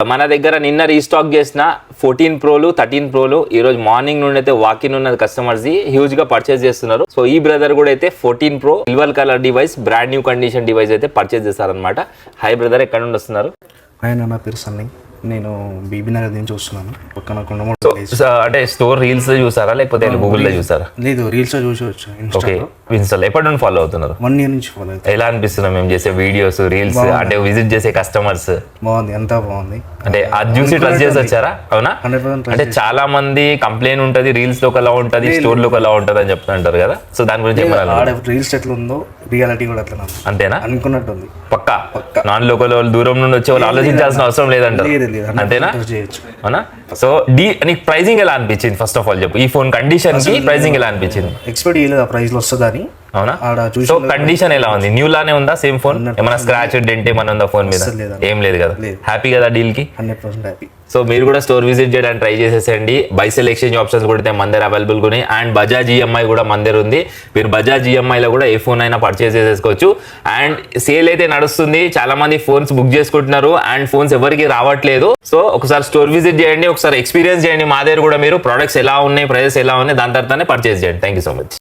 మన దగ్గర నిన్న రీస్టాక్ చేసిన 14 ప్రోలు 13 ప్రోలు ఈ రోజు మార్నింగ్ నుండి అయితే వాకిన్ ఉన్నది కస్టమర్స్ హ్యూజ్ గా పర్చేస్ చేస్తున్నారు. సో ఈ బ్రదర్ కూడా అయితే 14 pro silver colour device brand new condition device అయితే పర్చేస్ చేస్తారనమాట. హై బ్రదర్, ఎక్కడ నుండి వస్తున్నారు? ఆయన నా పేరు సన్నీ, నేను బీబీ నగర్ నుంచి వస్తున్నాను. పక్కన అంటే స్టోర్ రీల్స్ చూసారా లేకపోతే గూగుల్లో చూసారా? లేదు, రీల్స్ చూసవచ్చు. ఓకే, ఇన్స్టాల్ ఎప్పటి నుండి ఫాలో అవుతున్నారు? 1 year నుంచి ఫాలో అవుతాను. ఎలా అనిపిస్తున్నాం మేము చేసే వీడియోస్ రీల్స్, అంటే విజిట్ చేసే కస్టమర్స్? బాగుంది, అంతా బాగుంది. అంటే అది చూసి ట్రస్ట్ చేసి వచ్చారా? అవునా? అంటే చాలా మంది కంప్లైంట్ ఉంటది, రీల్స్ లో ఒకలా ఉంటది, స్టోర్ లో ఒకలా ఉంటది అని చెప్తుంటారు కదా. సో దాని గురించి రీల్స్ ఎట్లా ఉందో రియాలిటీ కూడా అట్లా అంతేనా? అనుకున్నట్టుంది. పక్కా నాన్ లోకల్ వాళ్ళు దూరం నుండి వచ్చే వాళ్ళు ఆలోచించాల్సిన అవసరం లేదంటారు, అంతేనా? అవునా? సో నీకు ప్రైసింగ్ ఎలా అనిపించింది? ఫస్ట్ ఆఫ్ ఆల్ చెప్పు, ఈ ఫోన్ కండిషన్ కి ప్రైసింగ్ ఎలా అనిపించింది? ఎక్స్పెక్ట్ చేయలేదు ఆ ప్రైస్ లో వస్తుందని. అవునా? సో కండిషన్ ఎలా ఉంది? న్యూ లానే ఉందా? Same phone? ఏమైనా స్క్రాచ్ డెంట్ ఏమైనా ఉందా ఫోన్ మీద? ఏం లేదు కదా. హ్యాపీ కదా డీల్ కి? 100% హ్యాపీ. సో మీరు కూడా స్టోర్ విజిట్ చేయడానికి ట్రై చేసేసండి. బైసెల్ ఎక్స్చేంజ్ ఆప్షన్స్ కూడా మన దగ్గర అవైలబుల్ ఉన్నాయి. అండ్ బజాజ్ ఈఎంఐ కూడా మన దగ్గర ఉంది. మీరు బజాజ్ ఈఎంఐలో కూడా ఏ ఫోన్ అయినా పర్చేస్ చేసేసుకోవచ్చు. అండ్ సేల్ అయితే నడుస్తుంది, చాలా మంది ఫోన్స్ బుక్ చేసుకుంటున్నారు అండ్ ఫోన్స్ ఎవరికి రావట్లేదు. సో ఒకసారి స్టోర్ విజిట్ చేయండి, ఒకసారి ఎక్స్పీరియన్స్ చేయండి. మా దగ్గర కూడా మీరు ప్రొడక్ట్స్ ఎలా ఉన్నాయి, ప్రైజెస్ ఎలా ఉన్నాయి, దాని తర్వాతనే పర్చేస్ చేయండి. Thank you so much.